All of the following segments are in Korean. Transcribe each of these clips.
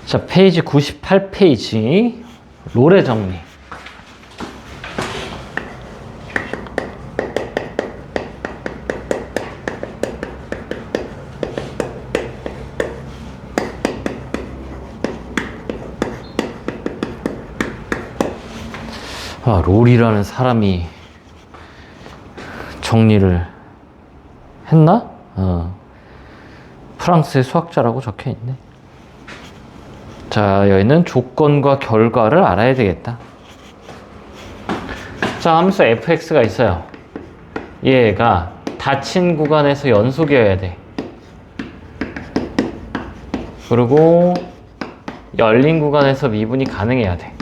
자, 페이지 98페이지 롤의 정리. 아, 롤이라는 사람이 정리를 했나? 프랑스의 수학자라고 적혀 있네. 자, 여기는 조건과 결과를 알아야 되겠다. 자, 함수 fx가 있어요. 얘가 닫힌 구간에서 연속이어야 돼. 그리고 열린 구간에서 미분이 가능해야 돼.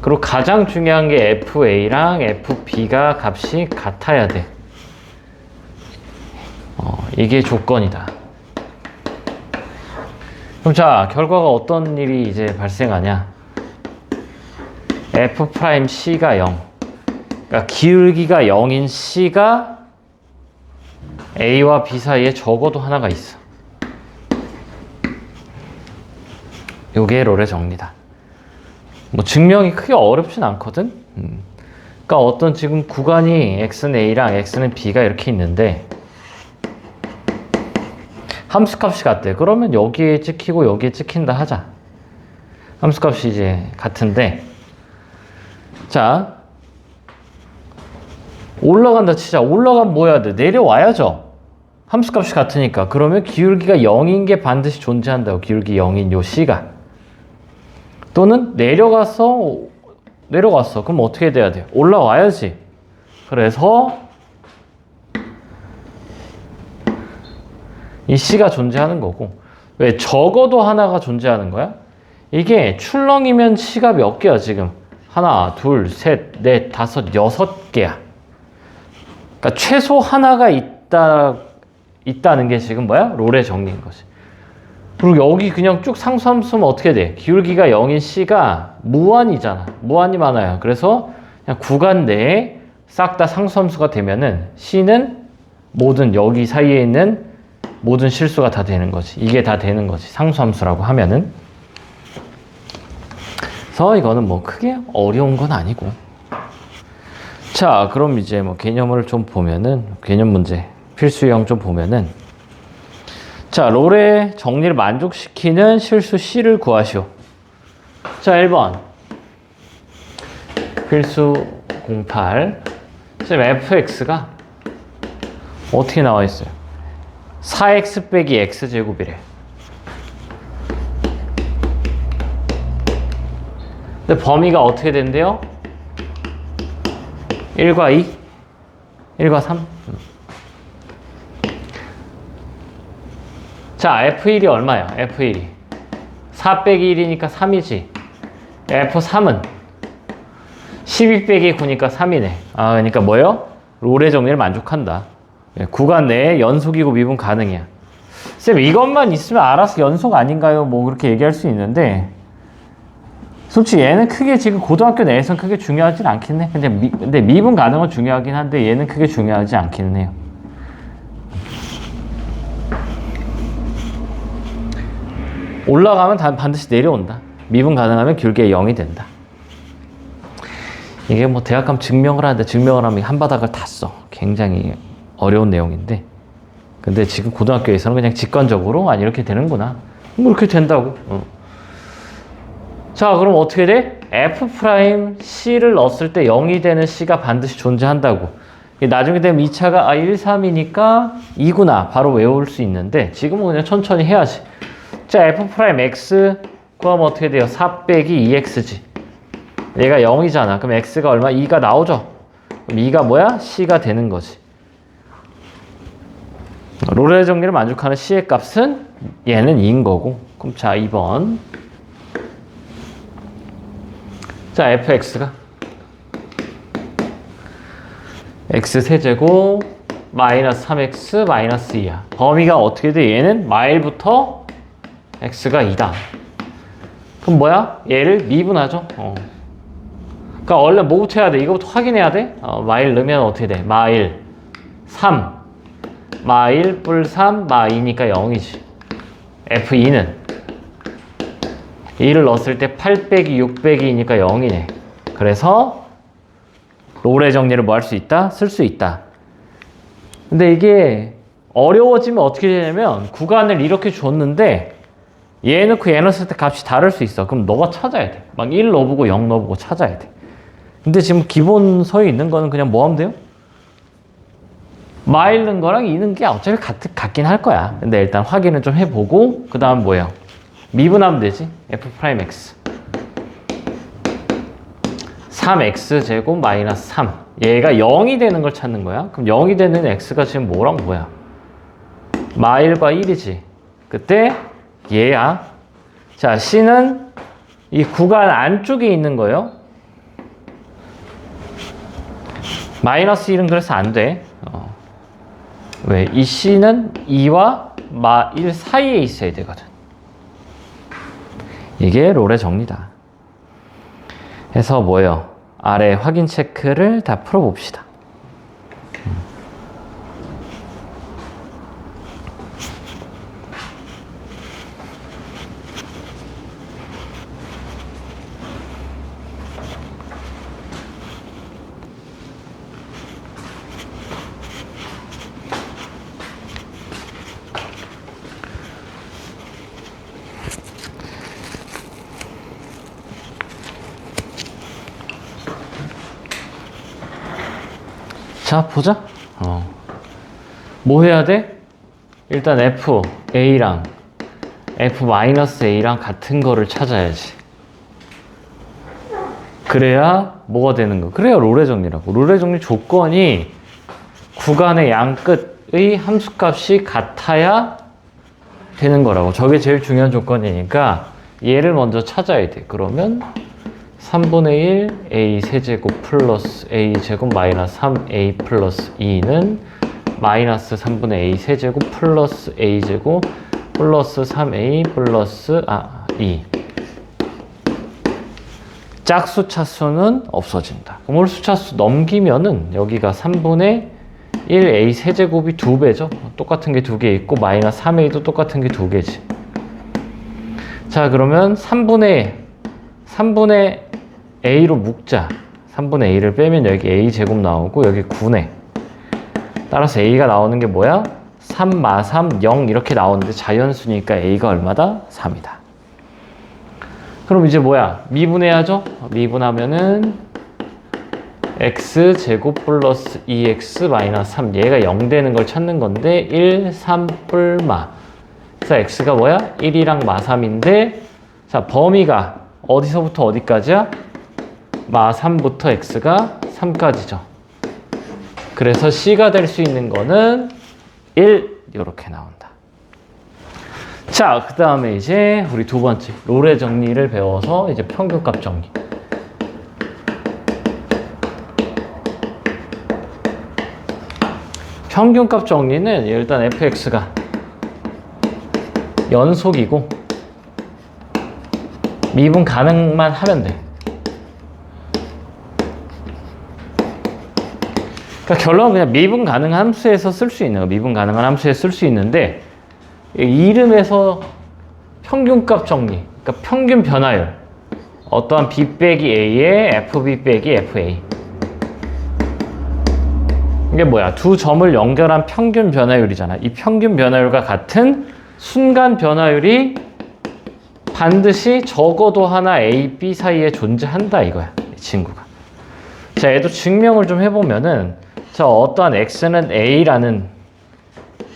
그리고 가장 중요한 게 FA랑 FB가 값이 같아야 돼. 이게 조건이다. 그럼 자, 결과가 어떤 일이 이제 발생하냐? F'C가 0. 그러니까 기울기가 0인 C가 A와 B 사이에 적어도 하나가 있어. 요게 롤의 정리다. 뭐 증명이 크게 어렵진 않거든. 그러니까 어떤 지금 구간이 x는 a랑 x는 b가 이렇게 있는데 함수값이 같대. 그러면 여기에 찍히고 여기에 찍힌다 하자. 함수값이 이제 같은데, 자, 올라간다 치자. 올라가면 뭐 해야 돼? 내려와야죠. 함수값이 같으니까. 그러면 기울기가 0인 게 반드시 존재한다고. 기울기 0인 요 c가. 또는 내려갔어. 그럼 어떻게 돼야 돼요? 올라와야지. 그래서 이 C가 존재하는 거고. 왜? 적어도 하나가 존재하는 거야? 이게 출렁이면 C가 몇 개야 지금? 하나, 둘, 셋, 넷, 다섯, 6개야. 그러니까 최소 하나가 있다는 게 지금 뭐야? 롤의 정리인 거지. 그리고 여기 그냥 쭉 상수함수면 어떻게 돼? 기울기가 0인 C가 무한이잖아. 무한이 많아요. 그래서 그냥 구간 내에 싹 다 상수함수가 되면은 C는 모든 여기 사이에 있는 모든 실수가 다 되는 거지. 이게 다 되는 거지. 상수함수라고 하면은. 그래서 이거는 뭐 크게 어려운 건 아니고. 자, 그럼 이제 뭐 개념을 좀 보면은, 개념 문제, 필수 유형 좀 보면은, 자, 롤의 정리를 만족시키는 실수 C를 구하시오. 자, 1번. 필수 08. 지금 fx가 어떻게 나와 있어요? 4x 빼기 x제곱이래. 근데 범위가 어떻게 된대요? 1과 2? 1과 3? 자, F1이 얼마야? F1이 4 빼기 1이니까 3이지. F3은 12 빼기 9니까 3이네. 아, 그러니까 뭐예요? 롤의 정리를 만족한다. 구간 내에 연속이고 미분 가능이야. 쌤, 이것만 있으면 알아서 연속 아닌가요? 뭐 그렇게 얘기할 수 있는데, 솔직히 얘는 크게 지금 고등학교 내에서는 크게 중요하진 않긴 해. 근데 미분 가능은 중요하긴 한데 얘는 크게 중요하지 않기는 해요. 올라가면 반드시 내려온다. 미분 가능하면 기울기가 0이 된다. 이게 뭐 대학 가면 증명을 하는데 증명을 하면 한 바닥을 다 써. 굉장히 어려운 내용인데, 근데 지금 고등학교에서는 그냥 직관적으로 아니 이렇게 되는구나. 뭐 이렇게 된다고. 자, 그럼 어떻게 돼? F'C를 넣었을 때 0이 되는 C가 반드시 존재한다고. 나중에 되면 2차가 1, 3이니까 2구나 바로 외울 수 있는데 지금은 그냥 천천히 해야지. 자, F'X 구하면 어떻게 돼요? 4 빼기 2x지. 얘가 0이잖아. 그럼 x가 얼마? 2가 나오죠? 그럼 2가 뭐야? C가 되는 거지. 롤의 정리를 만족하는 C의 값은 얘는 2인 거고. 그럼 자, 2번. 자, fx가 x 세제곱 마이너스 3x 마이너스 2야. 범위가 어떻게 돼? 얘는 마일부터 x가 2다. 그럼 뭐야? 얘를 미분하죠. 그러니까 원래 뭐부터 해야 돼? 이거부터 확인해야 돼. 마일 넣으면 어떻게 돼? 마일 3 마 1 뿔 3 마 2니까 0이지. F2는 2를 넣었을 때 8 빼기 6 빼기 2니까 0이네. 그래서 롤의 정리를 뭐 할 수 있다? 쓸 수 있다. 근데 이게 어려워지면 어떻게 되냐면 구간을 이렇게 줬는데 얘 넣고 얘 넣었을 때 값이 다를 수 있어. 그럼 너가 찾아야 돼. 막 1 넣어보고 0 넣어보고 찾아야 돼. 근데 지금 기본 서에 있는 거는 그냥 뭐 하면 돼요? 마 1 넣은 거랑 2 넣은 게 어차피 같긴 할 거야. 근데 일단 확인을 좀 해보고 그 다음 뭐예요? 미분하면 되지. F'X 3x 제곱 마이너스 3 얘가 0이 되는 걸 찾는 거야. 그럼 0이 되는 x가 지금 뭐랑 뭐야? 마 1과 1이지. 그때 얘야. 자, c는 이 구간 안쪽에 있는 거예요. 마이너스 1은 그래서 안 돼. 왜? 이 c는 2와 마 1 사이에 있어야 되거든. 이게 롤의 정리다. 해서 뭐예요? 아래 확인 체크를 다 풀어봅시다. 자, 보자. 뭐 해야 돼? 일단 FA랑 F-A랑 같은 거를 찾아야지. 그래야 뭐가 되는 거? 그래야 롤의 정리라고. 롤의 정리 조건이 구간의 양 끝의 함수값이 같아야 되는 거라고. 저게 제일 중요한 조건이니까 얘를 먼저 찾아야 돼. 그러면 3분의 1 a 세제곱 플러스 a 제곱 마이너스 3a 플러스 2는 마이너스 3분의 a 세제곱 플러스 a 제곱 플러스 3a 플러스 2. 짝수 차수는 없어진다. 그럼 홀수 차수 넘기면은 여기가 3분의 1a 세제곱이 2배죠. 똑같은 게 2개 있고 마이너스 3a도 똑같은 게 2개지. 자, 그러면 3분의 a로 묶자. 3분의 a를 빼면 여기 a 제곱 나오고 여기 9네. 따라서 a가 나오는 게 뭐야? 3 마 3, 0 이렇게 나오는데 자연수니까 a가 얼마다? 3이다. 그럼 이제 뭐야? 미분해야죠? 미분하면은 x 제곱 플러스 2x 마이너스 3 얘가 0 되는 걸 찾는 건데 1, 3 뿔마. 그래서 x가 뭐야? 1이랑 마 3인데 자, 범위가 어디서부터 어디까지야? 마 3부터 x가 3까지죠. 그래서 c가 될 수 있는 거는 1 이렇게 나온다. 자, 그 다음에 이제 우리 두 번째 롤의 정리를 배워서 이제 평균값 정리. 평균값 정리는 일단 fx가 연속이고 미분 가능만 하면 돼. 그러니까 결론은 그냥 미분 가능한 함수에서 쓸 수 있는 거. 미분 가능한 함수에서 쓸 수 있는데 이름에서 평균값 정리, 그러니까 평균 변화율. 어떠한 b 빼기 a에 fb 빼기 fa. 이게 뭐야? 두 점을 연결한 평균 변화율이잖아. 이 평균 변화율과 같은 순간 변화율이 반드시 적어도 하나 a, b 사이에 존재한다 이거야. 이 친구가. 자, 얘도 증명을 좀 해보면은 자, 어떠한 x는 a라는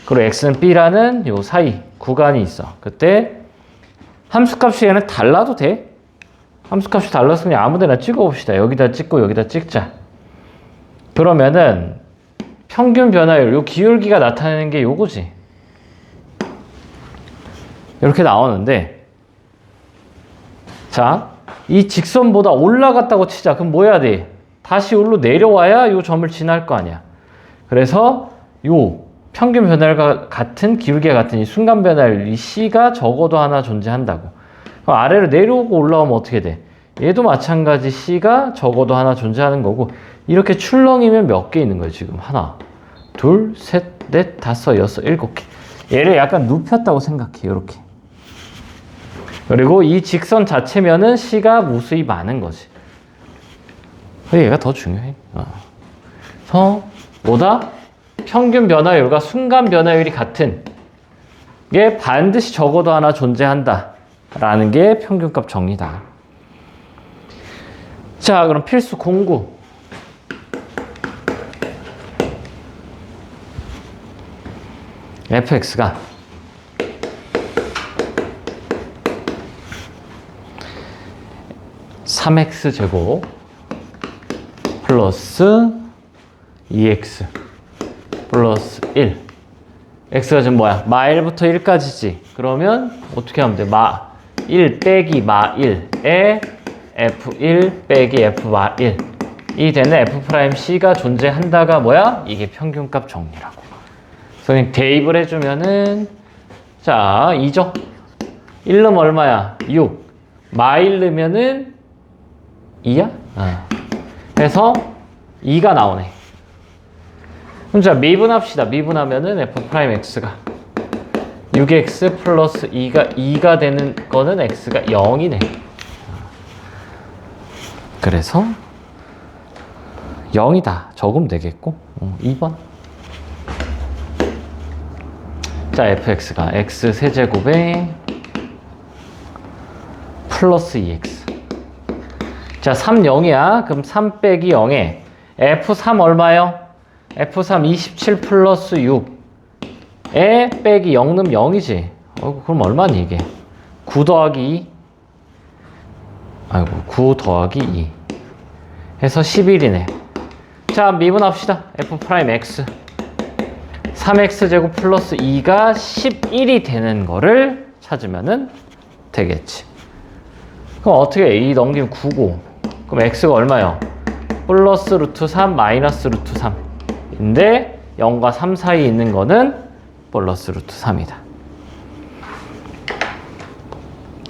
그리고 x는 b라는 요 사이 구간이 있어. 그때 함수값이 얘는 달라도 돼. 함수값이 달라서 그냥 아무데나 찍어봅시다. 여기다 찍고 여기다 찍자. 그러면은 평균 변화율, 요 기울기가 나타내는 게 요거지. 이렇게 나오는데 자, 이 직선보다 올라갔다고 치자. 그럼 뭐 해야 돼? 다시 여기로 내려와야 요 점을 지날 거 아니야. 그래서 요 평균 변화율과 같은 기울기가 같은 이 순간 변화율 이 C가 적어도 하나 존재한다고. 그럼 아래로 내려오고 올라오면 어떻게 돼? 얘도 마찬가지 C가 적어도 하나 존재하는 거고 이렇게 출렁이면 몇 개 있는 거예요 지금? 하나, 둘, 셋, 넷, 다섯, 여섯, 일곱 개. 얘를 약간 눕혔다고 생각해. 이렇게. 그리고 이 직선 자체면은 C가 무수히 많은 거지. 얘가 더 중요해. 그래서 뭐다? 평균 변화율과 순간 변화율이 같은 게 반드시 적어도 하나 존재한다 라는 게 평균값 정리다. 자, 그럼 필수 공구. fx가 3x제곱 플러스 2x 플러스 1. x가 지금 뭐야? 마 1부터 1까지지. 그러면 어떻게 하면 돼? 마 1 빼기 마 1에 f1 빼기 f 마 1. 이 되는 f'C가 존재한다가 뭐야? 이게 평균값 정리라고. 그래서 대입을 해주면은 자 2죠? 1 넣으면 얼마야? 6. 마 1 넣으면은 2야? 그래서 2가 나오네. 그럼 자 미분합시다. 미분하면은 f'x가 6x 플러스 2가 되는 거는 x가 0이네. 그래서 0이다. 적으면 되겠고 2번. 자 fx가 x 세제곱에 플러스 2x. 자 3, 0이야. 그럼 3 빼기 0에 f3 얼마요? f3 27 플러스 6에 빼기 0 넣으면 0이지. 그럼 얼마니 이게? 9 더하기 2? 아이고 9 더하기 2 해서 11이네. 자 미분합시다. f'x 3x제곱 플러스 2가 11이 되는 거를 찾으면 되겠지. 그럼 어떻게 해? 2 넘기면 9고 그럼 x가 얼마요? 플러스 루트 3 마이너스 루트 3인데 0과 3 사이에 있는 거는 플러스 루트 3이다.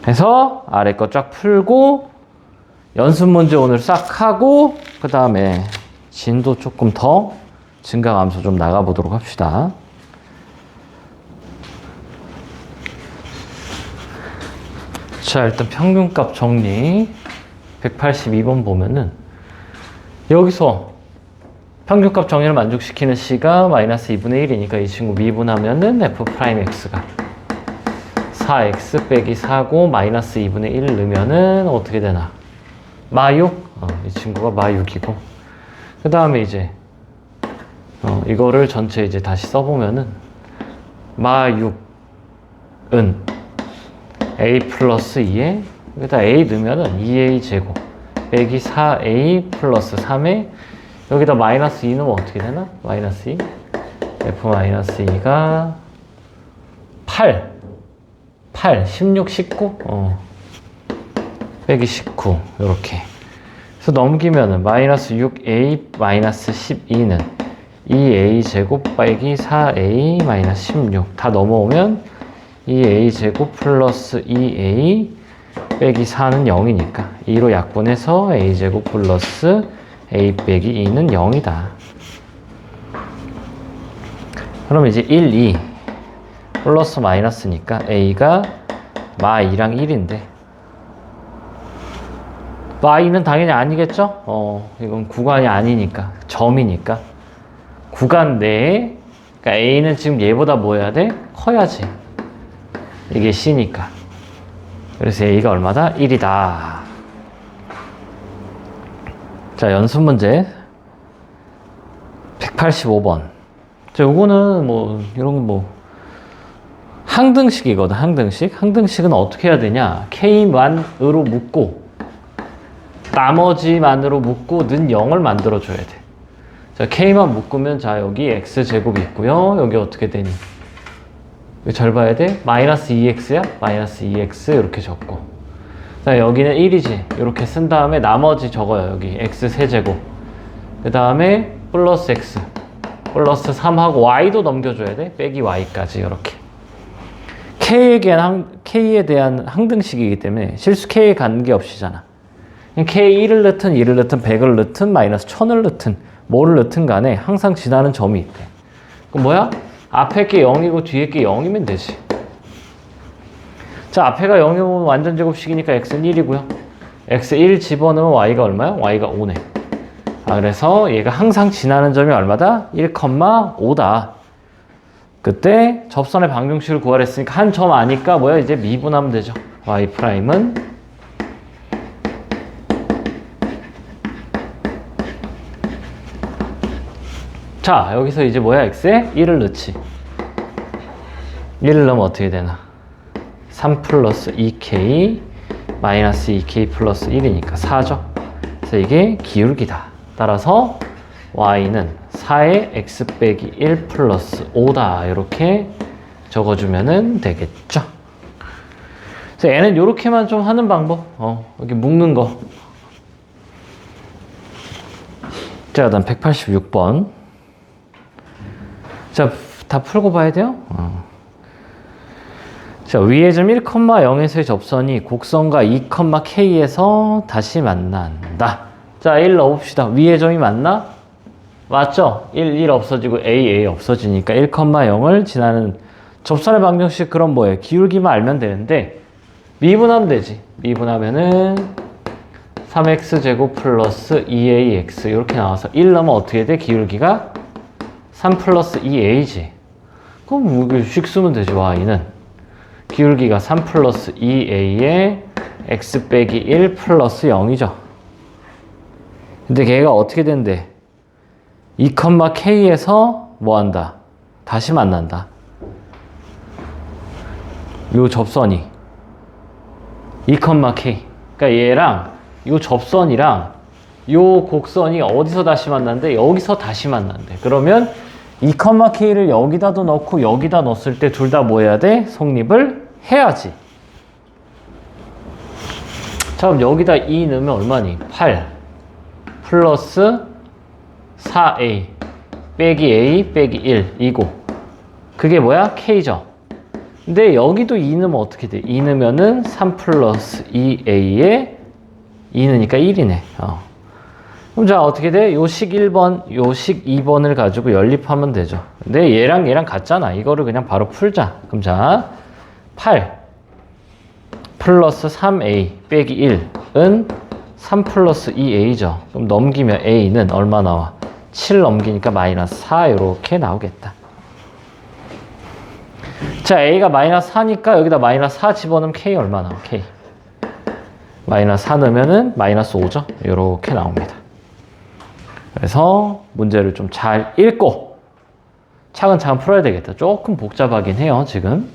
해서 아래 거 쫙 풀고 연습 문제 오늘 싹 하고 그 다음에 진도 조금 더 증가감소 좀 나가보도록 합시다. 자 일단 평균값 정리 182번 보면은 여기서 평균값 정리를 만족시키는 C가 마이너스 2분의 1이니까 이 친구 미분하면은 f'x가 4x 빼기 4고 마이너스 2분의 1 넣으면은 어떻게 되나? 마 6? 이 친구가 마 6이고 그 다음에 이제 이거를 전체 이제 다시 써보면은 마 6은 a 플러스 2에 여기다 a 넣으면은 2a 제곱 빼기 4a 플러스 3에 여기다 마이너스 2 넣으면 어떻게 되나? 마이너스 2 f 마이너스 2가 8 16 19 빼기 19 요렇게 그래서 넘기면은 마이너스 6a 마이너스 12는 2a 제곱 빼기 4a 마이너스 16 다 넘어오면 2a 제곱 플러스 2a 빼기 4는 0이니까 2로 약분해서 a 제곱 플러스 a 빼기 2는 0이다. 그럼 이제 1, 2 플러스 마이너스니까 a가 마 2랑 1인데 마 2는 당연히 아니겠죠? 이건 구간이 아니니까 점이니까 구간 내에 그러니까 a는 지금 얘보다 뭐 해야 돼? 커야지. 이게 c니까. 그래서 a가 얼마다? 1이다. 자, 연습 문제 185번. 자, 요거는 뭐 이런 거 뭐 항등식이거든. 항등식은 어떻게 해야 되냐? k만으로 묶고 나머지만으로 묶고 는 0을 만들어 줘야 돼. 자, k만 묶으면 자, 여기 x제곱이 있고요. 여기 어떻게 되니? 잘 봐야 돼. 마이너스 2x야? 마이너스 2x 이렇게 적고 자, 여기는 1이지. 이렇게 쓴 다음에 나머지 적어요. 여기 x 세제곱 그 다음에 플러스 x 플러스 3하고 y도 넘겨줘야 돼. 빼기 y까지 이렇게 k에 대한 항등식이기 때문에 실수 k에 관계없이잖아. k 1을 넣든 2를 넣든 100을 넣든 마이너스 1000을 넣든 뭐를 넣든 간에 항상 지나는 점이 있대. 그럼 뭐야? 앞에 게 0이고 뒤에 게 0이면 되지. 자, 앞에가 0이면 완전 제곱식이니까 x는 1이고요. x 1 집어넣으면 y가 얼마야? y가 5네. 그래서 얘가 항상 지나는 점이 얼마다? 1,5다. 그때 접선의 방정식을 구하랬으니까 한 점 아니까 뭐야? 이제 미분하면 되죠. y 프라임은 자, 여기서 이제 뭐야? x에 1을 넣지. 1을 넣으면 어떻게 되나? 3 플러스 2k 마이너스 2k 플러스 1이니까 4죠. 그래서 이게 기울기다. 따라서 y는 4의 x 빼기 1 플러스 5다. 이렇게 적어주면 되겠죠. 그래서 얘는 이렇게만 좀 하는 방법. 여기 묶는 거. 자, 그다음 186번. 자, 다 풀고 봐야 돼요. 자, 위의 점 1,0에서의 접선이 곡선과 2,k에서 다시 만난다. 자, 1 넣어봅시다. 위의 점이 맞나? 맞죠? 1 없어지고 A 없어지니까 1,0을 지나는 접선의 방정식 그럼 뭐예요? 기울기만 알면 되는데 미분하면 되지. 미분하면은 3x제곱 플러스 2ax 이렇게 나와서 1 넣으면 어떻게 돼? 기울기가 3 플러스 2a지. 그럼 이거 식 쓰면 되지. y는 기울기가 3 플러스 2a에 x 빼기 1 플러스 0이죠. 근데 걔가 어떻게 된대? 2,k에서 뭐 한다? 다시 만난다. 요 접선이 2,k. 그러니까 얘랑 요 접선이랑 요 곡선이 어디서 다시 만난대? 여기서 다시 만난대. 그러면 2,k를 여기다도 넣고 여기다 넣었을 때 둘 다 뭐 해야 돼? 성립을 해야지. 자, 그럼 여기다 2 넣으면 얼마니? 8 플러스 4a 빼기 a 빼기 1 이고 그게 뭐야? k죠. 근데 여기도 2 넣으면 어떻게 돼? 2 넣으면은 3 플러스 2a에 2 넣으니까 1이네. 그럼 자, 어떻게 돼? 요식 1번, 요식 2번을 가지고 연립하면 되죠. 근데 얘랑 같잖아. 이거를 그냥 바로 풀자. 그럼 자, 8 플러스 3a 빼기 1은 3 플러스 2a죠. 그럼 넘기면 a는 얼마 나와? 7 넘기니까 마이너스 4 이렇게 나오겠다. 자, a가 마이너스 4니까 여기다 마이너스 4 집어넣으면 k 얼마 나와? k 마이너스 4 넣으면은 마이너스 5죠. 이렇게 나옵니다. 그래서 문제를 좀 잘 읽고 차근차근 풀어야 되겠다. 조금 복잡하긴 해요, 지금.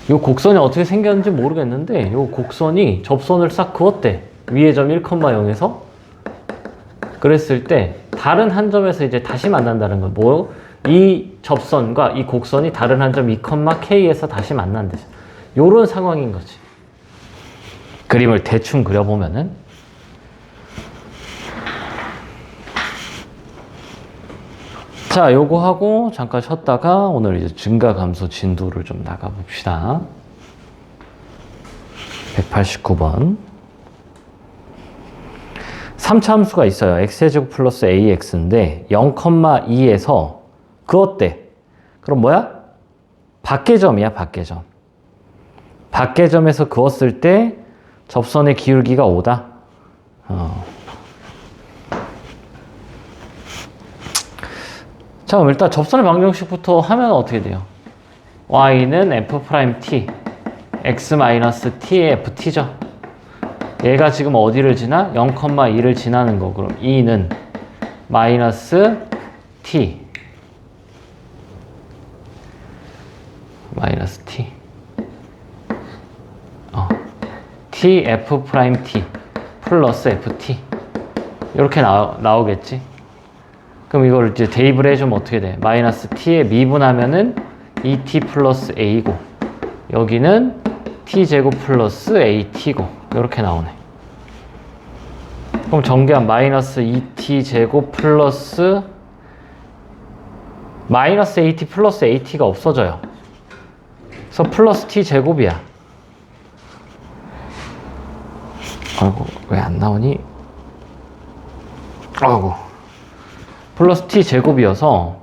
요 곡선이 어떻게 생겼는지 모르겠는데 요 곡선이 접선을 싹 그었대. 위의 점 1,0에서 그랬을 때 다른 한 점에서 이제 다시 만난다는 건 뭐? 이 접선과 이 곡선이 다른 한 점 2,k에서 다시 만난대. 요런 상황인 거지. 그림을 대충 그려보면은 자, 요거 하고 잠깐 쉬었다가 오늘 이제 증가감소 진도를 좀 나가봅시다. 189번. 3차 함수가 있어요. x제곱 플러스 ax인데 0,2에서 그었대. 그럼 뭐야? 밖의 점이야, 밖의 점. 밖의 점에서 그었을 때 접선의 기울기가 5다. 자, 그럼 일단 접선의 방정식부터 하면 어떻게 돼요? y는 f't, x-t의 ft죠. 얘가 지금 어디를 지나? 0,2를 지나는 거. 그럼 2는 마이너스 t t f't 플러스 ft 이렇게 나오겠지. 그럼 이걸 이제 대입을 해주면 어떻게 돼? 마이너스 t에 미분하면은 2t 플러스 a고 여기는 t제곱 플러스 at고 이렇게 나오네. 그럼 정계한 마이너스 2t제곱 플러스 마이너스 at 플러스 at가 없어져요. 그래서 플러스 t제곱이야. 아이고, 왜 안 나오니? 아이고. 플러스 t 제곱이어서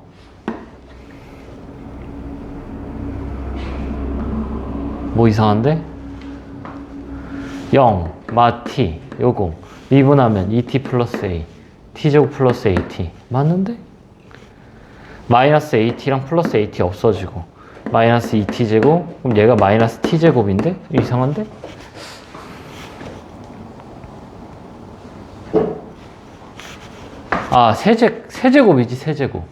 뭐 이상한데? 0, 마 t, 요거 미분하면 2t 플러스 a, t제곱 플러스 at 맞는데? 마이너스 at랑 플러스 at 없어지고 마이너스 2t제곱, 그럼 얘가 마이너스 t제곱인데? 이상한데? 아, 세제곱이지, 세제곱.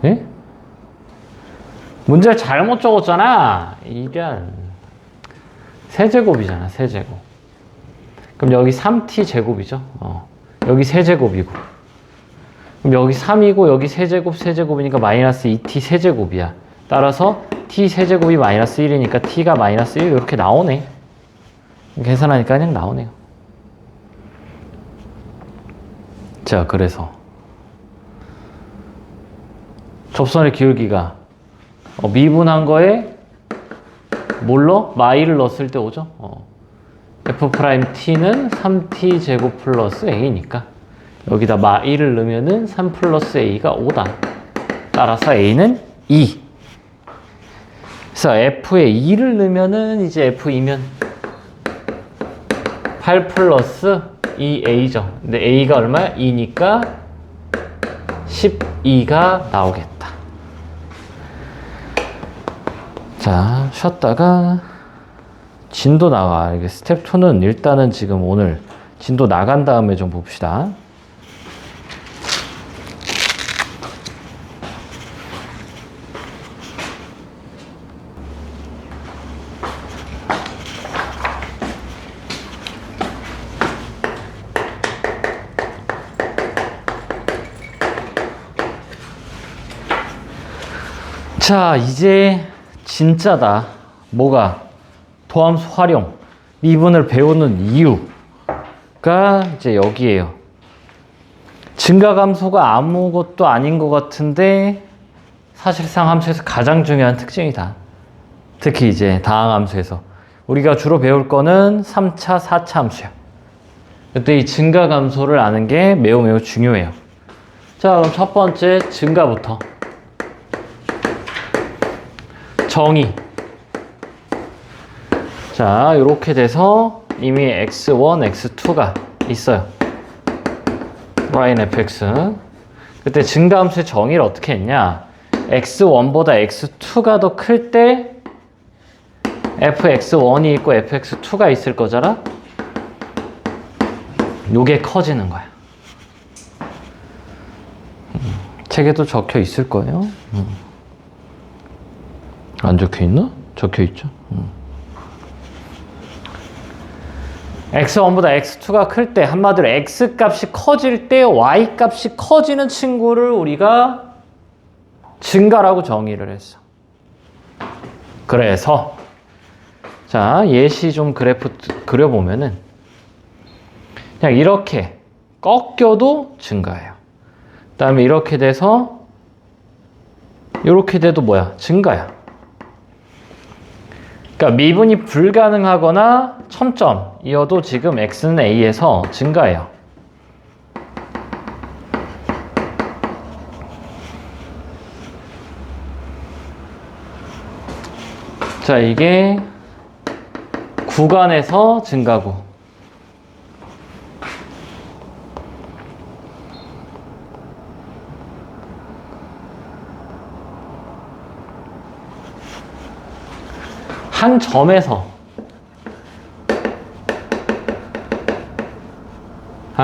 예? 문제를 잘못 적었잖아. 이런. 세제곱이잖아, 세제곱. 그럼 여기 3t 제곱이죠? 여기 세제곱이고. 그럼 여기 3이고, 여기 세제곱이니까 마이너스 2t 세제곱이야. 따라서 t 세제곱이 마이너스 1이니까 t가 마이너스 1 이렇게 나오네. 계산하니까 그냥 나오네요. 자, 그래서 접선의 기울기가 미분한 거에 뭘로? 마이를 넣었을 때 오죠? f't는 3t 제곱 플러스 a니까 여기다 마이를 넣으면은 3 플러스 a가 5다. 따라서 a는 2. 그래서 f에 2를 넣으면은 이제 f2면 8 플러스 2a죠. 근데 a가 얼마야? 2니까 12가 나오겠다. 자, 쉬었다가 진도 나가. 이게 스텝 2는 일단은 지금 오늘 진도 나간 다음에 좀 봅시다. 자, 이제 진짜다. 뭐가? 도함수 활용, 미분을 배우는 이유가 이제 여기에요. 증가감소가 아무것도 아닌 것 같은데 사실상 함수에서 가장 중요한 특징이다. 특히 이제 다항함수에서 우리가 주로 배울 거는 3차, 4차 함수야. 그때 이 증가감소를 아는 게 매우 매우 중요해요. 자, 그럼 첫 번째 증가부터. 정의. 자, 이렇게 돼서 이미 x1, x2가 있어요. y는 fx. 그때 증가함수의 정의를 어떻게 했냐? x1보다 x2가 더 클 때 fx1이 있고 fx2가 있을 거잖아? 요게 커지는 거야. 책에도 적혀 있을 거예요. 안 적혀 있나? 적혀 있죠. x1보다 x2가 클 때, 한마디로 x 값이 커질 때 y 값이 커지는 친구를 우리가 증가라고 정의를 했어. 그래서 자, 예시 좀 그래프 그려보면은 그냥 이렇게 꺾여도 증가해요. 그 다음에 이렇게 돼서 이렇게 돼도 뭐야? 증가야. 그러니까 미분이 불가능하거나 첨점이어도 지금 x는 a에서 증가해요. 자, 이게 구간에서 증가고 한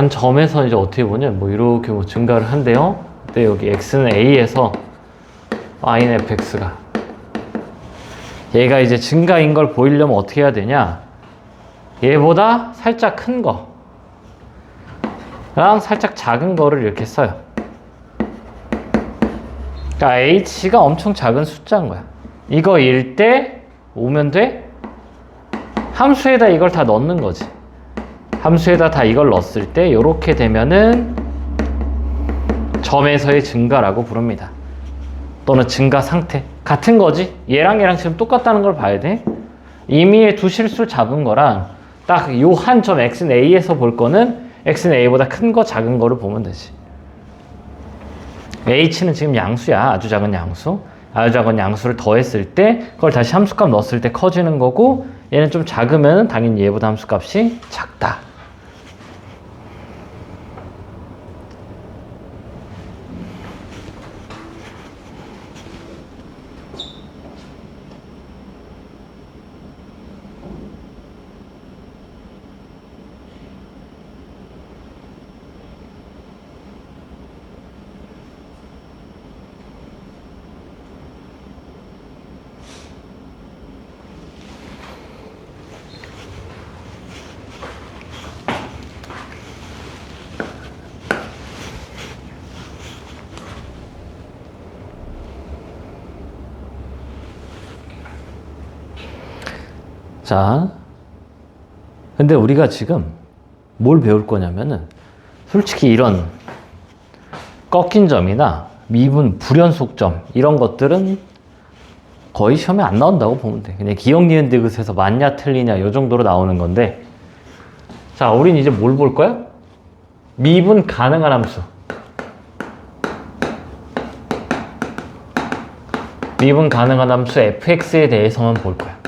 점에서 이제 어떻게 보냐, 뭐 이렇게 뭐 증가를 한대요. 근데 여기 x는 a에서 y는 fx가 얘가 이제 증가인 걸 보이려면 어떻게 해야 되냐? 얘보다 살짝 큰 거랑 살짝 작은 거를 이렇게 써요. 그러니까 h가 엄청 작은 숫자인 거야. 이거일 때 오면 돼? 함수에다 이걸 다 넣는 거지. 함수에다 다 이걸 넣었을 때 이렇게 되면은 점에서의 증가라고 부릅니다. 또는 증가 상태. 같은 거지. 얘랑 지금 똑같다는 걸 봐야 돼. 이미 두 실수 잡은 거랑 딱 요 한 점 x는 a에서 볼 거는 x는 a보다 큰 거 작은 거를 보면 되지. h는 지금 양수야. 아주 작은 양수. 아주 작은 양수를 더했을 때 그걸 다시 함수값 넣었을 때 커지는 거고, 얘는 좀 작으면 당연히 얘보다 함수값이 작다. 자, 근데 우리가 지금 뭘 배울 거냐면은 솔직히 이런 꺾인 점이나 미분 불연속점 이런 것들은 거의 시험에 안 나온다고 보면 돼. 그냥 기억, 니은, 디귿에서 맞냐 틀리냐 이 정도로 나오는 건데, 자, 우린 이제 뭘 볼 거야? 미분 가능한 함수. 미분 가능한 함수 fx에 대해서만 볼 거야.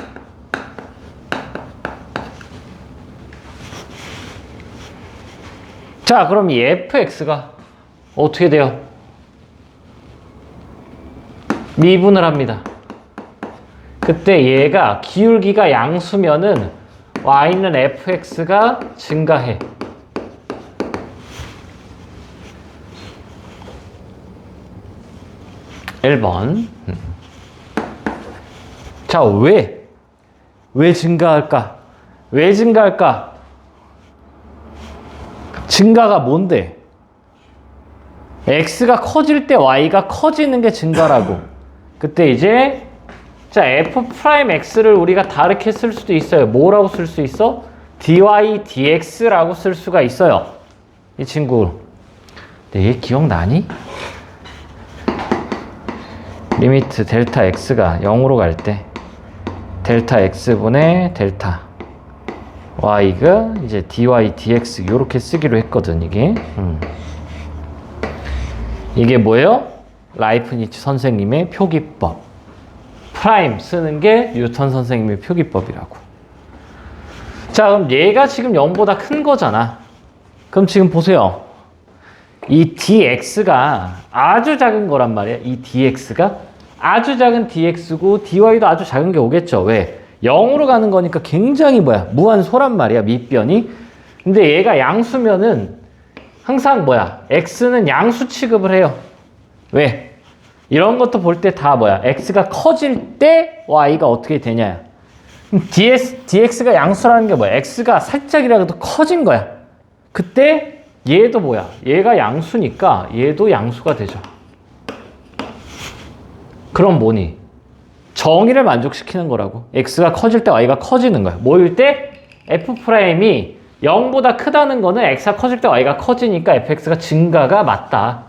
자, 그럼 이 fx가 어떻게 돼요? 미분을 합니다. 그때 얘가 기울기가 양수면은 y는 fx가 증가해. (1번) 자, 왜 증가할까? 왜 증가할까? 증가가 뭔데? x가 커질 때 y가 커지는 게 증가라고. 그때 이제 자, f'x를 우리가 다르게 쓸 수도 있어요. 뭐라고 쓸 수 있어? dy dx라고 쓸 수가 있어요. 이 친구. 근데 얘 기억나니? 리미트 델타 x가 0으로 갈 때 델타 x분의 델타 y가 이제 dy dx 이렇게 쓰기로 했거든. 이게 뭐예요? 라이프니츠 선생님의 표기법. 프라임 쓰는 게 뉴턴 선생님의 표기법이라고. 자, 그럼 얘가 지금 0보다 큰 거잖아. 그럼 지금 보세요. 이 dx가 아주 작은 거란 말이야. 이 dx가 아주 작은 dx고 dy도 아주 작은 게 오겠죠. 왜? 0으로 가는 거니까 굉장히 무한소란 말이야. 밑변이. 근데 얘가 양수면은 항상 x는 양수 취급을 해요. 왜? 이런 것도 볼 때 다 x가 커질 때 y가 어떻게 되냐. dx가 양수라는 게 x가 살짝이라도 커진 거야. 그때 얘도 얘가 양수니까 얘도 양수가 되죠. 그럼 뭐니? 정의를 만족시키는 거라고. x가 커질 때 y가 커지는 거야. 뭐일 때? f'이 0보다 크다는 거는 x가 커질 때 y가 커지니까 fx가 증가가 맞다.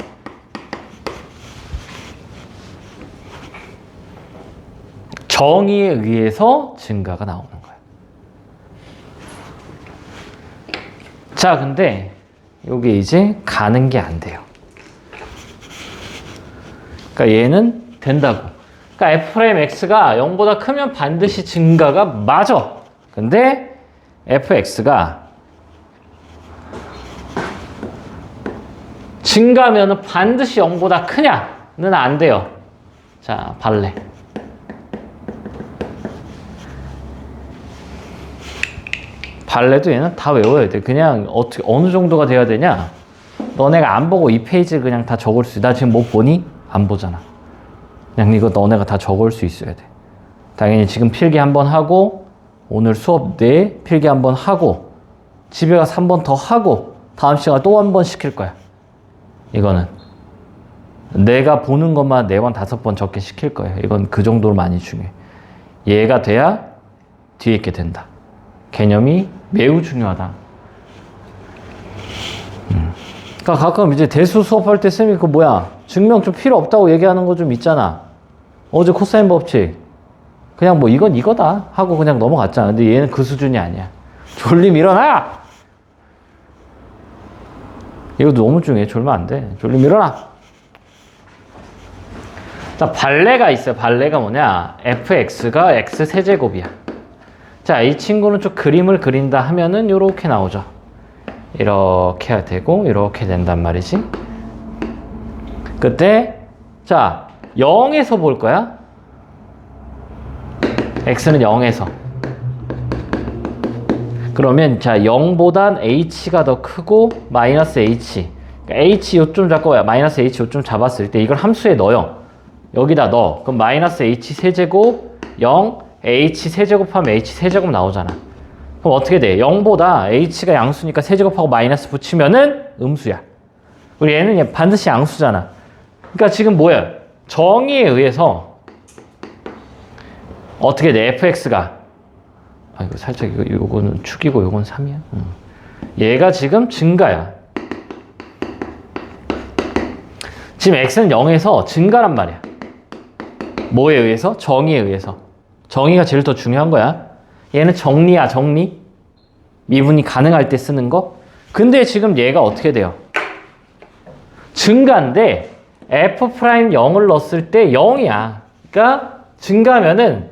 정의에 의해서 증가가 나오는 거야. 자, 근데 이게 이제 가는 게 안 돼요. 그러니까 얘는 된다고. 그러니까 f'x가 0보다 크면 반드시 증가가 맞아. 근데 fx가 증가하면 반드시 0보다 크냐는 안 돼요. 자, 발레. 발레도 얘는 다 외워야 돼. 그냥 어느 정도가 돼야 되냐? 너네가 안 보고 이 페이지를 그냥 다 적을 수 있어. 나 지금 뭐 보니? 안 보잖아. 그냥 이거 너네가 다 적을 수 있어야 돼. 당연히 지금 필기 한번 하고, 오늘 수업 내 필기 한번 하고, 집에 가서 한 번 더 하고, 다음 시간에 또 한 번 시킬 거야. 이거는. 내가 보는 것만 4번, 5번 적게 시킬 거야. 이건 그 정도로 많이 중요해. 얘가 돼야 뒤에 있게 된다. 개념이 매우 중요하다. 그러니까 가끔 이제 대수 수업할 때 쌤이 증명 좀 필요 없다고 얘기하는 거 좀 있잖아. 어제 코사인 법칙. 그냥 이건 이거다 하고 그냥 넘어갔잖아. 근데 얘는 그 수준이 아니야. 졸림 일어나! 이거 너무 중요해. 졸면 안 돼. 졸림 일어나! 자, 발레가 있어요. 발레가 뭐냐? fx가 x 세제곱이야. 자, 이 친구는 좀 그림을 그린다 하면은 요렇게 나오죠. 이렇게 되고 이렇게 된단 말이지. 그때 자, 0에서 볼 거야. x는 0에서. 그러면 자, 0보단 h가 더 크고 마이너스 h. 그러니까 h 요점 잡고 마이너스 h 요점 잡았을 때 이걸 함수에 넣어요. 여기다 넣어. 그럼 마이너스 h 세제곱 0 h 세제곱하면 h 세제곱 나오잖아. 그럼 어떻게 돼? 0보다 h가 양수니까 세제곱하고 마이너스 붙이면은 음수야. 우리 얘는 반드시 양수잖아. 그러니까 지금 뭐야? 정의에 의해서 어떻게 돼? fx가 이거 살짝 요거는 축이고 요건 3이야. 얘가 지금 증가야. 지금 x는 0에서 증가란 말이야. 뭐에 의해서? 정의에 의해서. 정의가 제일 더 중요한 거야. 얘는 정리야, 정리. 미분이 가능할 때 쓰는 거. 근데 지금 얘가 어떻게 돼요? 증가인데 f'0을 넣었을 때 0이야. 그러니까 증가면은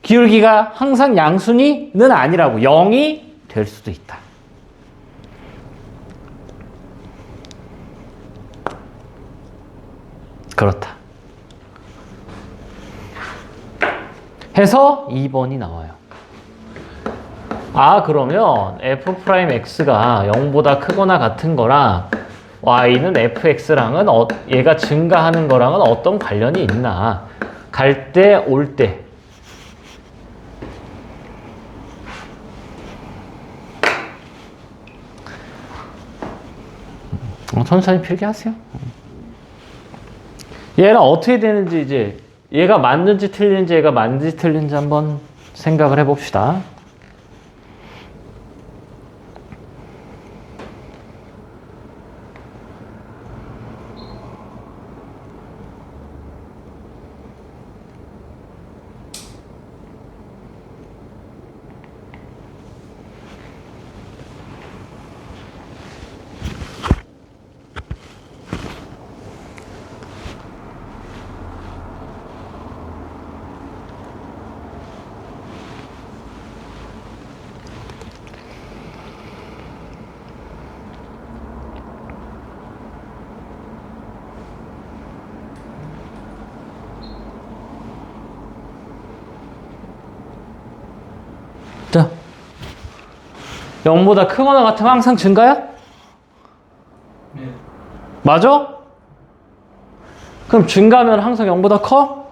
기울기가 항상 양순위는 아니라고 0이 될 수도 있다. 그렇다. 해서 2번이 나와요. 아, 그러면 f'x가 0보다 크거나 같은 거랑 y는 fx랑은 얘가 증가하는 거랑은 어떤 관련이 있나? 갈 때, 올 때. 천천히 필기하세요. 얘는 어떻게 되는지 이제 얘가 맞는지 틀린지 얘가 맞는지 틀린지 한번 생각을 해봅시다. 자, 0보다 크거나 같으면 항상 증가야? 네. 맞아? 그럼 증가면 항상 0보다 커?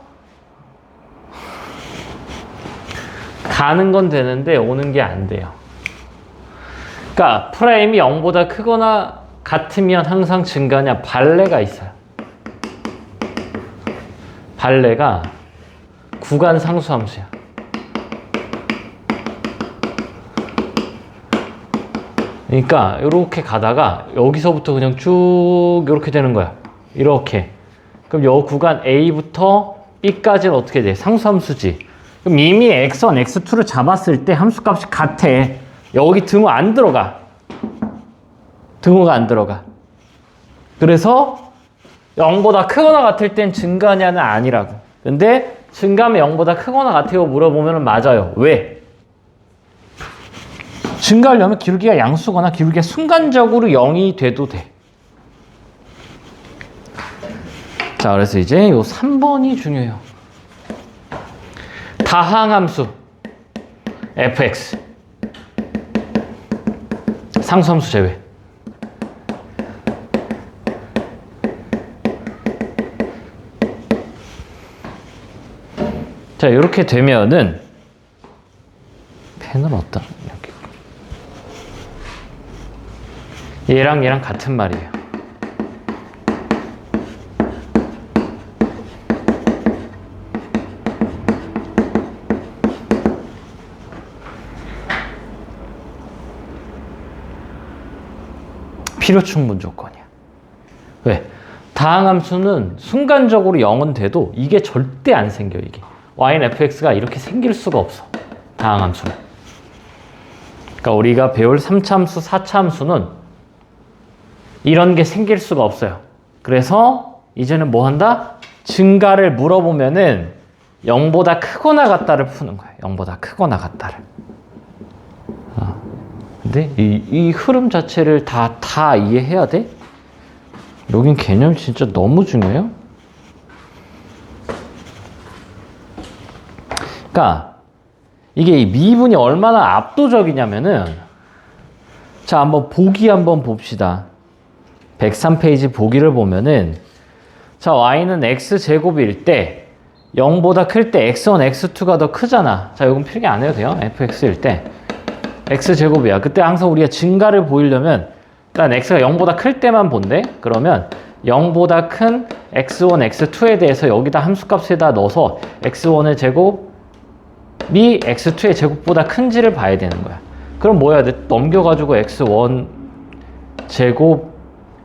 가는 건 되는데 오는 게 안 돼요. 그러니까 프라임이 0보다 크거나 같으면 항상 증가냐? 발레가 있어요. 발레가 구간 상수함수야. 그러니까 이렇게 가다가 여기서부터 그냥 쭉 이렇게 되는 거야. 이렇게. 그럼 요 구간 A부터 B까지는 어떻게 돼? 상수함수지. 그럼 이미 x1, x2를 잡았을 때 함수값이 같아. 여기 등호 안 들어가. 등호가 안 들어가. 그래서 0보다 크거나 같을 땐 증가냐는 아니라고. 근데 증가하면 0보다 크거나 같아요 물어보면 맞아요. 왜? 증가하려면 기울기가 양수거나 기울기가 순간적으로 0이 돼도 돼. 자, 그래서 이제 요 3번이 중요해요. 다항함수 fx 상수함수 제외. 자, 이렇게 되면은 펜을 어디다? 얘랑 같은 말이에요. 필요 충분 조건이야. 왜? 다항함수는 순간적으로 0은 돼도 이게 절대 안 생겨, 이게. y는 fx가 이렇게 생길 수가 없어. 다항함수는. 그러니까 우리가 배울 3차 함수, 4차 함수는 이런 게 생길 수가 없어요. 그래서 이제는 뭐 한다? 증가를 물어보면은 0보다 크거나 같다를 푸는 거예요. 0보다 크거나 같다를. 근데 이 흐름 자체를 다 이해해야 돼? 여긴 개념 진짜 너무 중요해요. 그러니까 이게 이 미분이 얼마나 압도적이냐면은 자, 한번 보기 한번 봅시다. 103페이지 보기를 보면은 자, y는 x제곱일 때 0보다 클 때 x1, x2가 더 크잖아. 자, 이건 필기 안 해도 돼요. fx일 때 x제곱이야. 그때 항상 우리가 증가를 보이려면 일단 x가 0보다 클 때만 본대. 그러면 0보다 큰 x1, x2에 대해서 여기다 함수값에다 넣어서 x1의 제곱이 x2의 제곱보다 큰지를 봐야 되는 거야. 그럼 뭐 해야 돼? 넘겨가지고 x1 제곱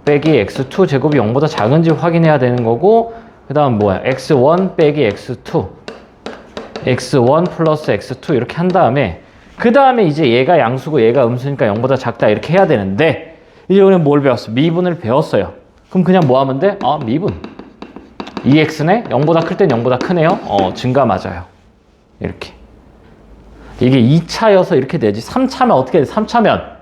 빼기 x2 제곱이 0보다 작은지 확인해야 되는 거고, 그 다음 뭐야? x1 빼기 x2 x1 플러스 x2 이렇게 한 다음에 그 다음에 이제 얘가 양수고 얘가 음수니까 0보다 작다 이렇게 해야 되는데, 이제 우리는 뭘 배웠어? 미분을 배웠어요. 그럼 그냥 뭐 하면 돼? 아, 미분. 2x네? 0보다 클 땐 0보다 크네요? 증가 맞아요. 이렇게. 이게 2차여서 이렇게 되지. 3차면 어떻게 돼? 3차면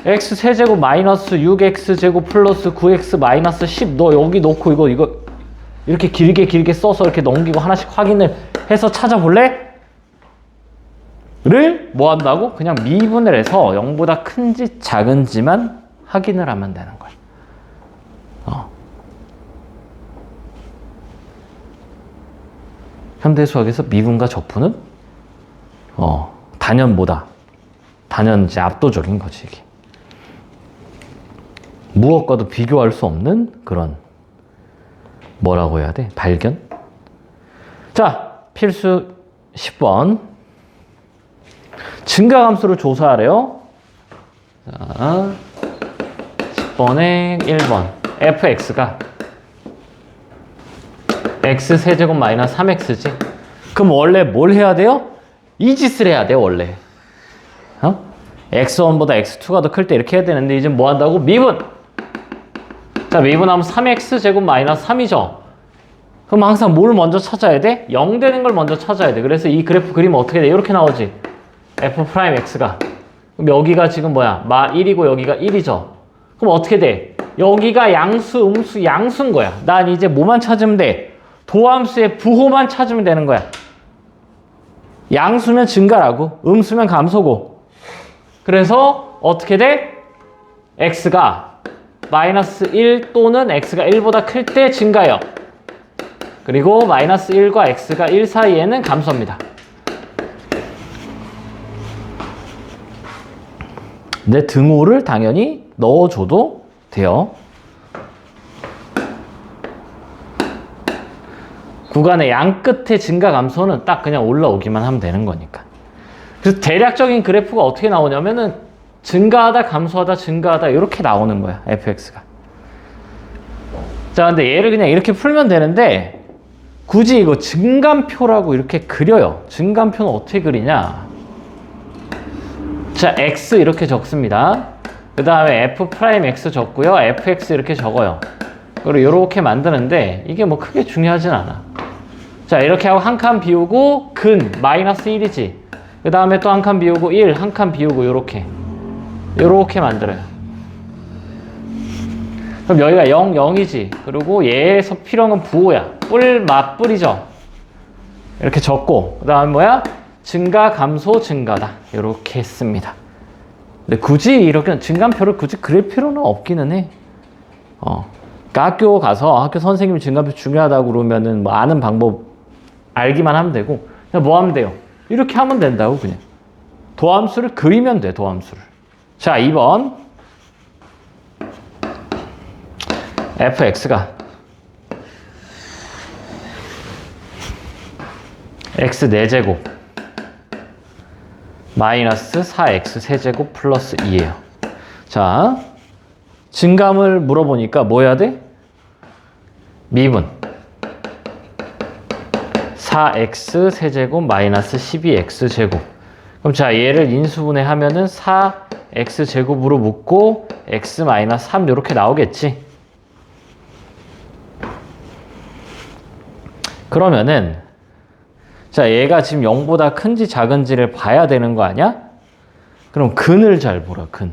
x 세제곱 마이너스 6x제곱 플러스 9x 마이너스 10 너 여기 놓고 이거 이렇게 길게 써서 이렇게 넘기고 하나씩 확인을 해서 찾아볼래? 를 뭐 한다고? 그냥 미분을 해서 0보다 큰지 작은지만 확인을 하면 되는 거야. 현대수학에서 미분과 적분은 단연 이제 압도적인 거지, 이게. 무엇과도 비교할 수 없는 그런, 뭐라고 해야 돼? 발견? 자, 필수 10번. 증가함수를 조사하래요. 자, 10번에 1번. fx가 x세제곱 마이너스 3x지. 그럼 원래 뭘 해야 돼요? 이 짓을 해야 돼요, 원래. x1보다 x2가 더 클 때 이렇게 해야 되는데, 이제 뭐 한다고? 미분! 자, 미분하면 3x제곱 마이너스 3이죠. 그럼 항상 뭘 먼저 찾아야 돼? 0 되는 걸 먼저 찾아야 돼. 그래서 이 그래프 그리면 어떻게 돼? 이렇게 나오지. f'x가. 그럼 여기가 지금 뭐야? 마 1이고 여기가 1이죠. 그럼 어떻게 돼? 여기가 양수, 음수, 양수인 거야. 난 이제 뭐만 찾으면 돼? 도함수의 부호만 찾으면 되는 거야. 양수면 증가라고, 음수면 감소고. 그래서 어떻게 돼? x가 마이너스 1 또는 x가 1보다 클 때 증가요. 그리고 마이너스 1과 x가 1 사이에는 감소입니다. 내 등호를 당연히 넣어줘도 돼요. 구간의 양 끝의 증가 감소는 딱 그냥 올라오기만 하면 되는 거니까. 그래서 대략적인 그래프가 어떻게 나오냐면은 증가하다 감소하다 증가하다 이렇게 나오는 거야, fx가. 자, 근데 얘를 그냥 이렇게 풀면 되는데 굳이 이거 증감표라고 이렇게 그려요. 증감표는 어떻게 그리냐? 자, x 이렇게 적습니다. 그 다음에 f'x 적고요, fx 이렇게 적어요. 그리고 이렇게 만드는데 이게 뭐 크게 중요하진 않아. 자, 이렇게 하고 한 칸 비우고 근 마이너스 1이지. 그 다음에 또 한 칸 비우고 1, 한 칸 비우고 요렇게 만들어요. 그럼 여기가 0, 0이지. 그리고 얘에서 필요한 건 부호야. 맞뿔이죠. 이렇게 적고, 그 다음에 뭐야? 증가, 감소, 증가다. 이렇게 했습니다. 근데 굳이 이렇게 증감표를 굳이 그릴 필요는 없기는 해. 그러니까 학교 가서 학교 선생님이 증감표 중요하다고 그러면은 뭐 아는 방법 알기만 하면 되고, 그냥 뭐 하면 돼요? 이렇게 하면 된다고, 그냥. 도함수를 그리면 돼, 도함수를. 자, 2번. fx가 x 4제곱 마이너스 4x 세제곱 플러스 2예요. 자, 증감을 물어보니까 뭐 해야 돼? 미분 4x 세제곱 마이너스 12x 제곱. 그럼 자, 얘를 인수분해 하면은 4x 제곱으로 묶고 x 마이너스 3 이렇게 나오겠지. 그러면은 자, 얘가 지금 0보다 큰지 작은지를 봐야 되는 거 아니야? 그럼 근을 잘 보라, 근.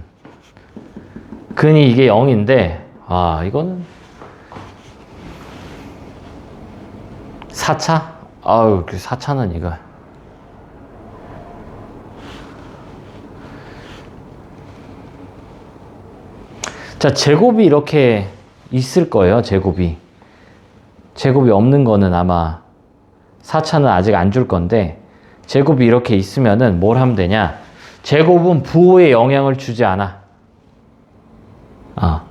근이 이게 0인데, 아, 이거는 4차? 아유, 4차는 이거. 자, 제곱이 이렇게 있을 거예요, 제곱이. 제곱이 없는 거는 아마 4차는 아직 안 줄 건데, 제곱이 이렇게 있으면은 뭘 하면 되냐? 제곱은 부호에 영향을 주지 않아. 아,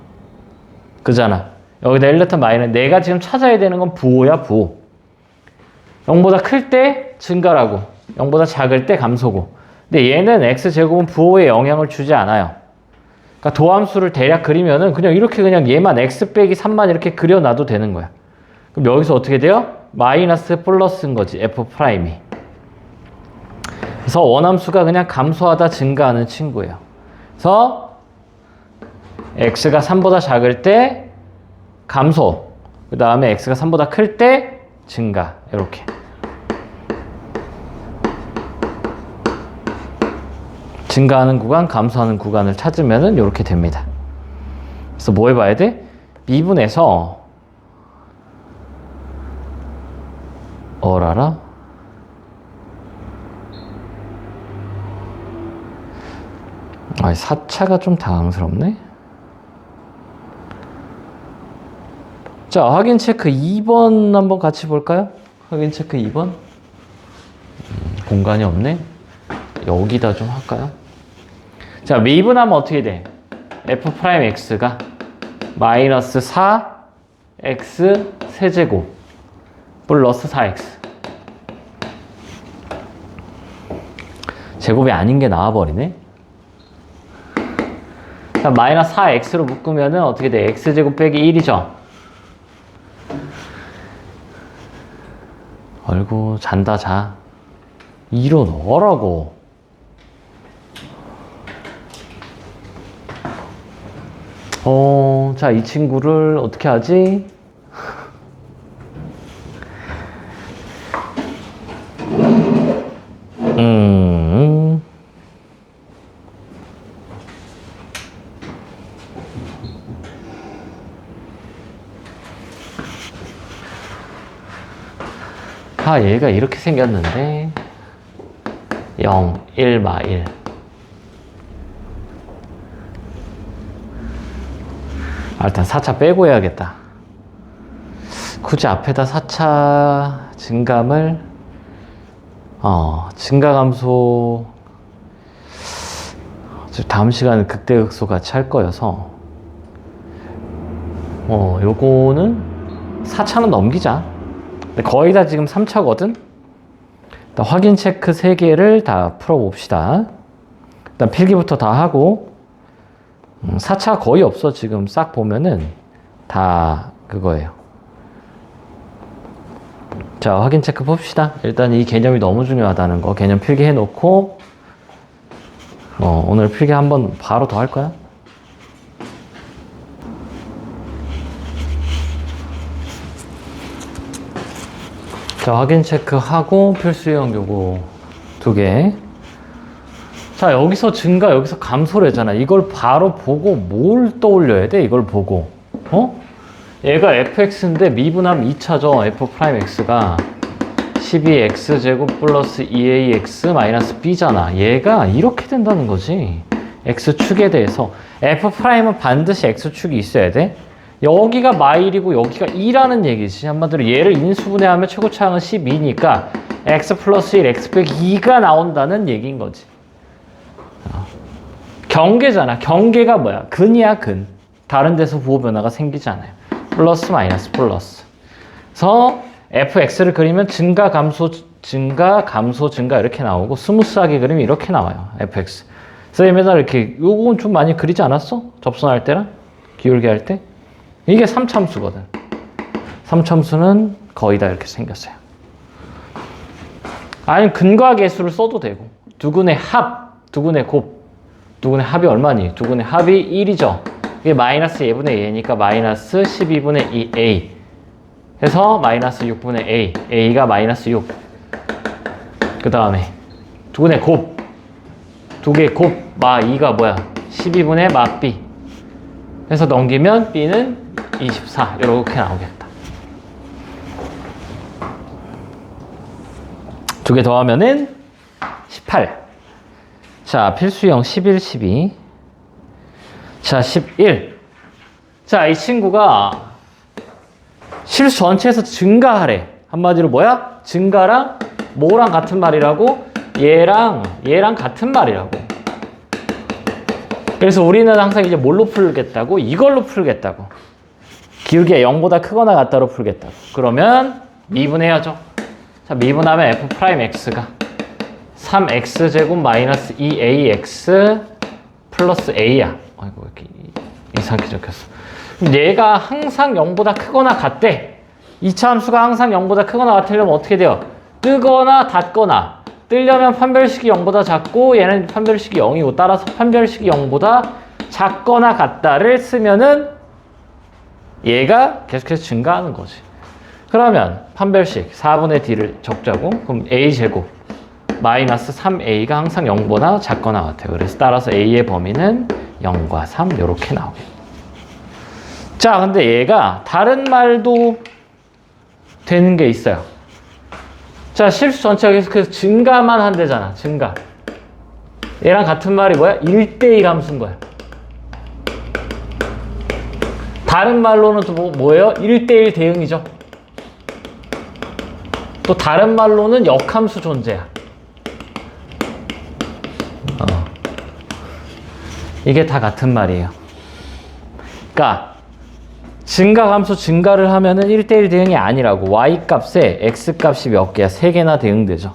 그잖아. 여기다 1 마이너스, 내가 지금 찾아야 되는 건 부호야, 부호. 0보다 클 때 증가라고, 0보다 작을 때 감소고. 근데 얘는 x제곱은 부호에 영향을 주지 않아요. 그러니까 도함수를 대략 그리면은 그냥 이렇게 그냥 얘만 x 빼기 3만 이렇게 그려놔도 되는 거야. 그럼 여기서 어떻게 돼요? 마이너스 플러스인 거지, f'이. 그래서 원함수가 그냥 감소하다 증가하는 친구예요. 그래서 x가 3보다 작을 때 감소, 그 다음에 x가 3보다 클 때 증가, 이렇게. 증가하는 구간, 감소하는 구간을 찾으면은 이렇게 됩니다. 그래서 뭐 해봐야 돼? 미분에서 어라라? 아, 4차가 좀 당황스럽네. 자, 확인 체크 2번 한번 같이 볼까요? 확인 체크 2번. 공간이 없네. 여기다 좀 할까요? 자, 미분하면 어떻게 돼? f'x가 마이너스 4x 세제곱 플러스 4x. 제곱이 아닌 게 나와버리네. 자, 마이너스 4x로 묶으면은 어떻게 돼? x제곱 빼기 1이죠. 아이고, 잔다, 자. 2로 넣으라고. 자, 이 친구를 어떻게 하지? 아, 얘가 이렇게 생겼는데 0, 1, 마 1. 아, 일단 4차 빼고 해야겠다. 굳이 앞에다 4차 증감을 증가 감소 다음 시간에 극대극소 같이 할 거여서 요거는 4차는 넘기자. 근데 거의 다 지금 3차거든? 일단 확인 체크 3개를 다 풀어봅시다. 일단 필기부터 다 하고 4차 거의 없어. 지금 싹 보면은 다 그거예요. 자, 확인 체크 봅시다. 일단 이 개념이 너무 중요하다는 거 개념 필기해 놓고 오늘 필기 한번 바로 더 할 거야. 자, 확인 체크하고 필수형 요거 2개. 자, 여기서 증가, 여기서 감소래잖아. 이걸 바로 보고 뭘 떠올려야 돼? 이걸 보고. 얘가 fx인데 미분하면 2차죠. f'x가 12x제곱 플러스 2ax 마이너스 b잖아. 얘가 이렇게 된다는 거지. x축에 대해서. f'은 반드시 x축이 있어야 돼. 여기가 마일이고 여기가 2라는 얘기지. 한마디로 얘를 인수분해하면 최고차항은 12니까 x 플러스 1, x 빼기 2가 나온다는 얘기인 거지. 경계잖아. 경계가 뭐야? 근이야, 근. 다른 데서 부호 변화가 생기잖아요. 플러스 마이너스 플러스. 그래서 fx를 그리면 증가 감소 증가 감소 증가 이렇게 나오고 스무스하게 그리면 이렇게 나와요. fx. 그래서 맨날 이렇게 요건 좀 많이 그리지 않았어? 접선할 때랑 기울기 할 때. 이게 3참수거든. 3참수는 거의 다 이렇게 생겼어요. 아니면 근과 계수를 써도 되고. 두근의 합, 두근의 곱. 두근의 합이 얼마니? 두근의 합이 1이죠. 이게 마이너스 예분의 얘니까 마이너스 12분의 2a. 해서 마이너스 6분의 A. A가 마이너스 6. 그 다음에 2분의 곱. 2개 곱. 마 2가 뭐야? 12분의 마 B. 해서 넘기면 B는 24. 이렇게 나오겠다. 2개 더하면은 18. 자, 필수형 11, 12. 자, 11. 자, 이 친구가 실수 전체에서 증가하래. 한마디로 뭐야? 증가랑 뭐랑 같은 말이라고? 얘랑 같은 말이라고. 그래서 우리는 항상 이제 뭘로 풀겠다고? 이걸로 풀겠다고. 기울기가 0보다 크거나 같다로 풀겠다고. 그러면 미분해야죠. 자, 미분하면 f'x가 3x제곱 마이너스 2ax 플러스 a야. 아이고, 이렇게 이상하게 적혔어. 얘가 항상 0보다 크거나 같대. 2차 함수가 항상 0보다 크거나 같으려면 어떻게 돼요? 뜨거나 닫거나. 뜨려면 판별식이 0보다 작고 얘는 판별식이 0이고 따라서 판별식이 0보다 작거나 같다를 쓰면은 얘가 계속해서 증가하는 거지. 그러면 판별식 4분의 d를 적자고 그럼 a제곱 마이너스 3a가 항상 0보다 작거나 같아요. 그래서 따라서 a의 범위는 0과 3 이렇게 나오겠다. 자, 근데 얘가 다른 말도 되는 게 있어요. 자, 실수 전체가 계속해서 증가만 한대잖아. 증가. 얘랑 같은 말이 뭐야? 1대1 함수인 거야. 다른 말로는 또 뭐예요? 1대1 대응이죠. 또 다른 말로는 역함수 존재야. 이게 다 같은 말이에요. 그러니까 증가함수 증가를 하면은 1대1 대응이 아니라고. y값에 x값이 몇 개야? 3개나 대응되죠.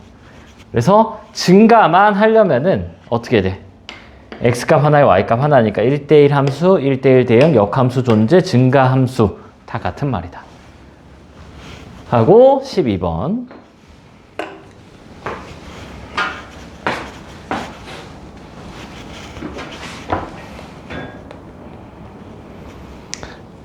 그래서 증가만 하려면은 어떻게 돼? x값 하나에 y값 하나니까 1대1 함수, 1대1 대응, 역함수 존재, 증가함수 다 같은 말이다. 하고 12번.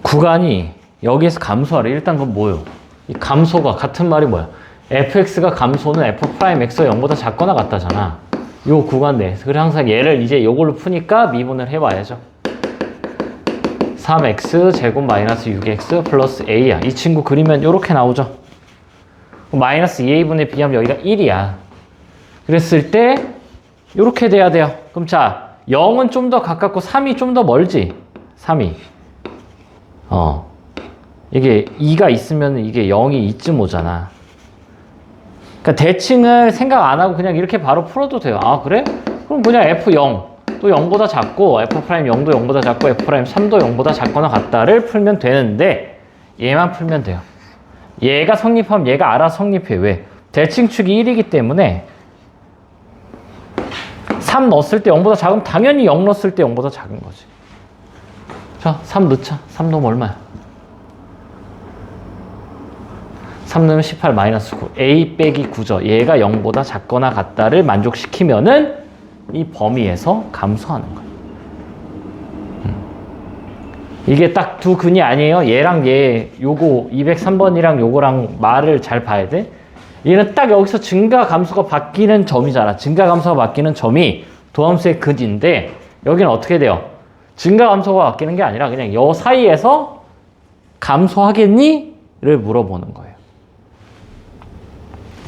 구간이 여기에서 감소하래. 일단 그건 뭐예요? 이 감소가 같은 말이 뭐야? fx가 감소는 f'x가 0보다 작거나 같다잖아. 요 구간 내에서. 그래서 항상 얘를 이제 요걸로 푸니까 미분을 해봐야죠. 3x 제곱 마이너스 6x 플러스 a야. 이 친구 그리면 요렇게 나오죠. 마이너스 2a분의 b하면 여기가 1이야. 그랬을 때 요렇게 돼야 돼요. 그럼 자, 0은 좀 더 가깝고 3이 좀 더 멀지? 3이. 이게 2가 있으면 이게 0이 이쯤 오잖아. 그러니까 대칭을 생각 안 하고 그냥 이렇게 바로 풀어도 돼요. 아, 그래? 그럼 그냥 f0 또 0보다 작고 f'0도 0보다 작고 f'3도 0보다 작거나 같다를 풀면 되는데 얘만 풀면 돼요. 얘가 성립하면 얘가 알아서 성립해. 왜? 대칭축이 1이기 때문에 3 넣었을 때 0보다 작으면 당연히 0 넣었을 때 0보다 작은 거지. 자, 3 넣자. 3 넣으면 얼마야? 3 넣으면 18 마이너스 9. A 빼기 9죠. 얘가 0보다 작거나 같다를 만족시키면은 이 범위에서 감소하는 거예요. 이게 딱 두 근이 아니에요. 얘랑 얘, 요거 203번이랑 요거랑 말을 잘 봐야 돼. 얘는 딱 여기서 증가 감소가 바뀌는 점이잖아. 증가 감소가 바뀌는 점이 도함수의 근인데 여기는 어떻게 돼요? 증가 감소가 바뀌는 게 아니라 그냥 요 사이에서 감소하겠니? 를 물어보는 거예요.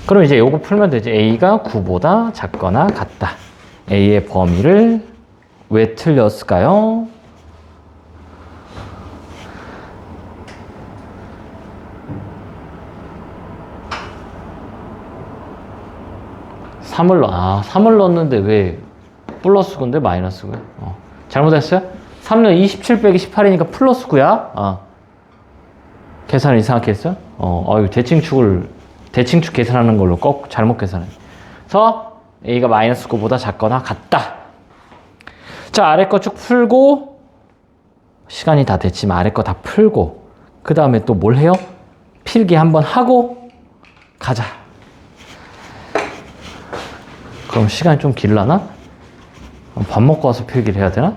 그럼 이제 요거 풀면 되지. A가 9보다 작거나 같다. A의 범위를 왜 틀렸을까요? 삼을 3을 넣었는데 왜 플러스 9인데 마이너스 9야? 잘못했어요? 3는 27 빼기 18이니까 플러스 9야? 계산을 이상하게 했어요? 이거 대칭축 계산하는 걸로 꼭 잘못 계산해. 그래서 A가 마이너스 9보다 작거나 같다. 자, 아래 거 쭉 풀고, 시간이 다 됐지만 아래 거 다 풀고, 그 다음에 또 뭘 해요? 필기 한번 하고, 가자. 그럼 시간이 좀 길라나? 밥 먹고 와서 필기를 해야 되나?